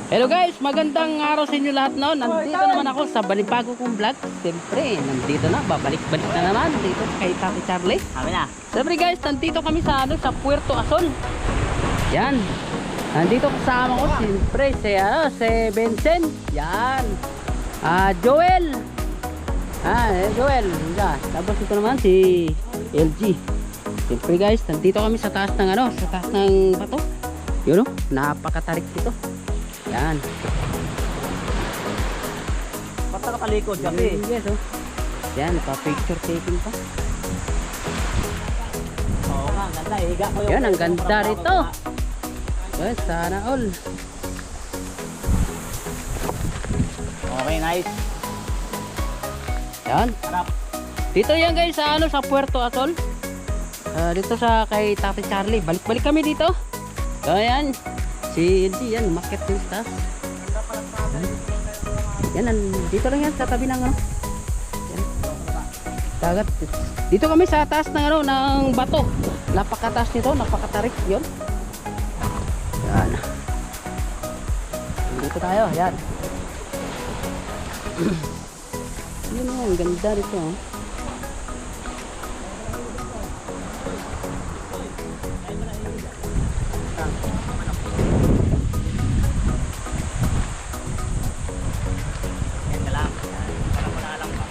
Hello guys, magandang araw sa inyo lahat no. Nandito naman ako sa balibago kong vlog. Siyempre, nandito na, babalik-balik na naman dito kay Tati Charlie. Kami na. Siyempre guys, nandito kami sa Puerto Ason. Yan. Nandito kasama ko siyempre si Vincent. Yan. Joel. Joel. Yan. Tapos ito naman si LG. Siyempre guys, nandito kami sa taas ng sa taas ng bato. Yun napakatarik dito. Yan. Ba't nakatalikod kasi? Yes, yan, pa-picture taking pa. Oo nga, ang ganda. Higa ko yung... Yan, ang ganda rito. Yes, sana all. Okay, nice. Yan. Harap. Dito yan guys, sa Puerto Ason. Dito sa kay Tati Charlie. Balik-balik kami dito. So, yan. Si LG, yan, umakyat din sa taas. Yan, dito lang yan, sa tabi ng yan. Dagat. Dito kami sa taas ng ng bato. Napakataas nito, napakatarik yun. Yan. Dito tayo, yan. Yun ang ganda dito. Yan ka lang. Parang mo na alam ba?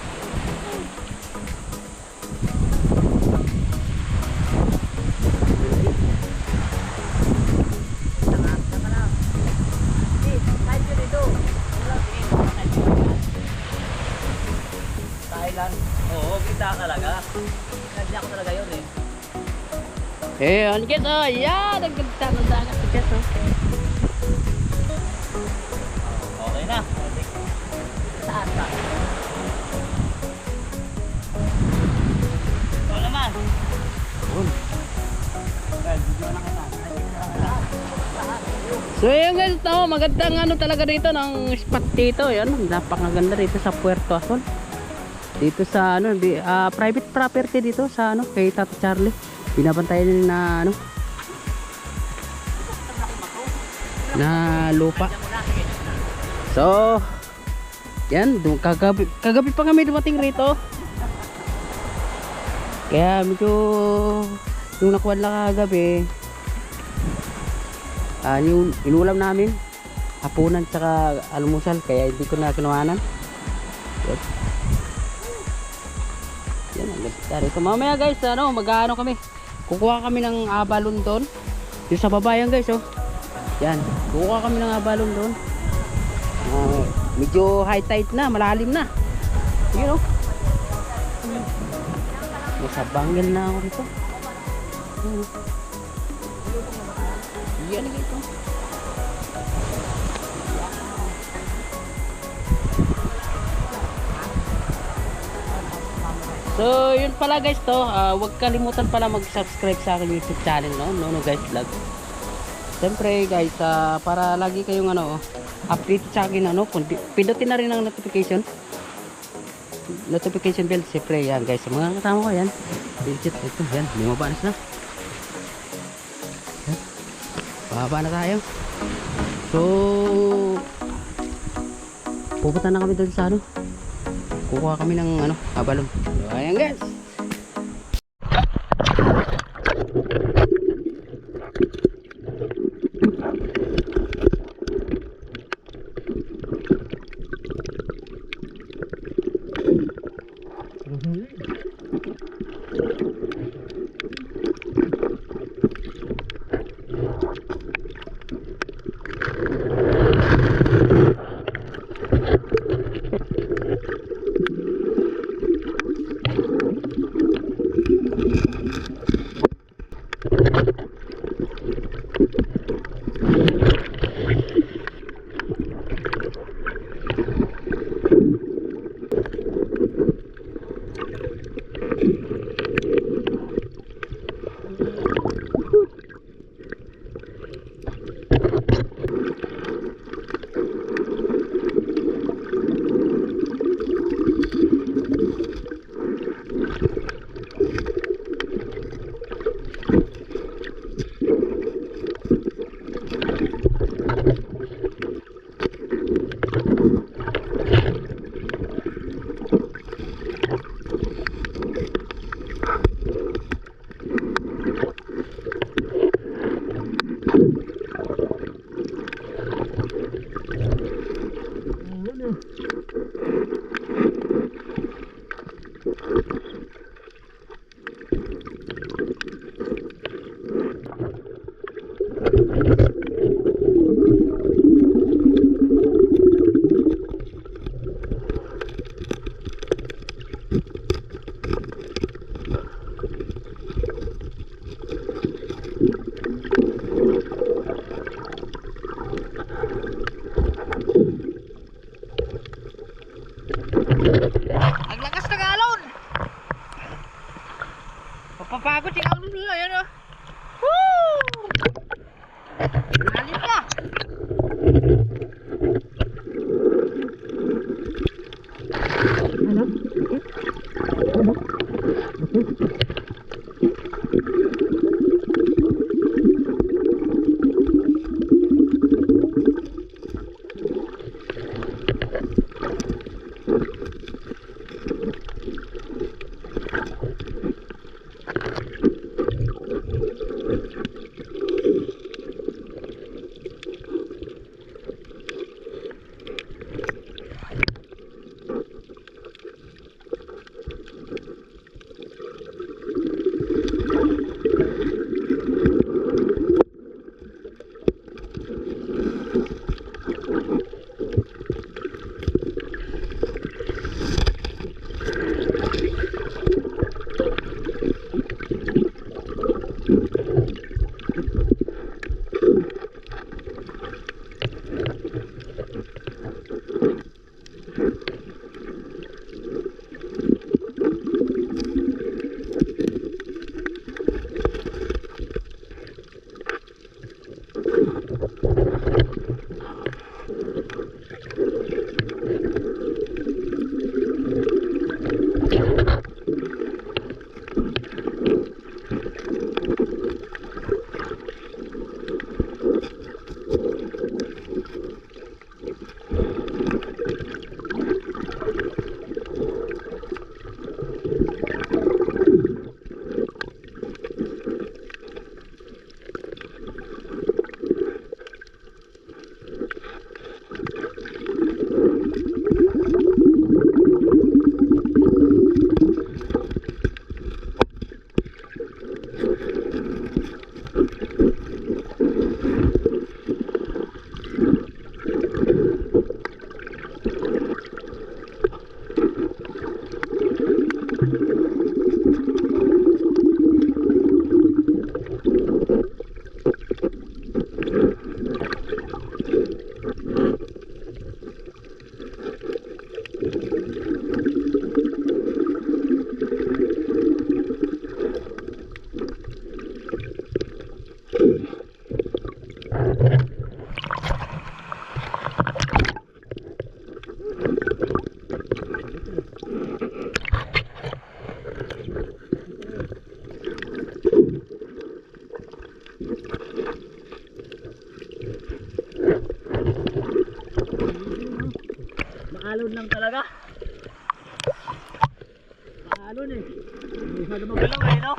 Thailand. Oo, kita talaga. Kadya ko talaga yun eh. Ano guys, yan, ang ganda ng dagat guys. Okay na. Saan ka? Ito naman. Well, video na kita. So yun guys, magandang talaga dito ng spot dito. Yan, napakaganda dito sa Puerto Ason. Dito sa private property dito sa kay Tati Charlie. Binabantayan na na lupa. So yan, kagabi pa kami dumating rito. Kaya medyo yung nakuha lang kagabi, yung inulam namin hapunan tsaka almusal, kaya hindi ko na kinuhanan. Yan ang ganda rito. Mamaya guys, mag-ano kami, kukuha kami ng abalon doon yung sa babayan guys. Yan, kukuha kami ng abalon doon. Medyo high tide na, malalim na. Yun nasa bangil na ako rito. Yan ito. So yun pala guys huwag kalimutan pala mag-subscribe sa aking YouTube channel no guys vlog. Siyempre guys, para lagi kayong update sa akin pindutin na rin ang notification bell. Siyempre yan guys, sa mga kasama ko yan, legit ito yan, bumaba na sila. Bababa na tayo. So pupunta na kami doon sa kukuha kami ng abalon. So ayan guys. Alon lang talaga. Alon eh. Hindi masyado magalaw eh, no?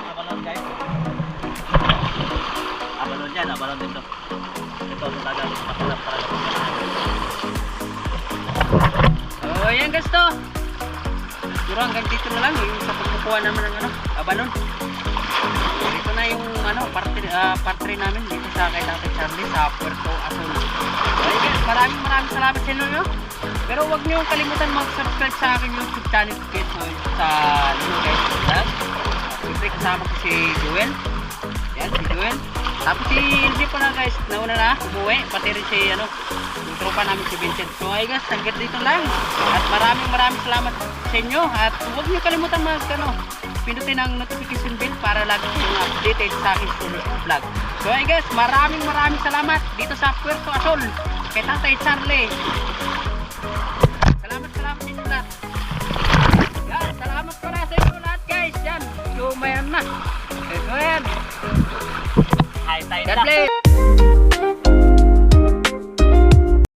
Abalon guys. Abalon dyan, abalon dito. Ito, talaga, masarap talaga. Oh, yan guys to. Siguro hanggang dito na lang yung sa pagkukuha naman ng ano, abalon. Dito na yung ano, part 3 namin dito sa kay Tatay Charlie sa Puerto Azul. Okay guys, maraming salamat sa inyo. Pero huwag niyo kalimutan mag-subscribe sa aking YouTube channel guys, sa guys. Siyempre kasama ko si Joel. Yan, si Joel. Tapos si LG pa na guys, nauna na umuwi. Pati rin si ano, yung tropa namin si Vincent. So ay guys, hanggang dito lang. At maraming salamat sa inyo. At huwag niyo kalimutan pindutin ang notification bell para lagi kayong updated sa aking vlog. So ay guys, maraming salamat dito sa Puerto Azul kay Tatay Charlie. Salamat sa inyo lahat. Yan, salamat pala sa inyo lahat guys. Yan, lumayan na. So yan. Hi, tayo God na. bless.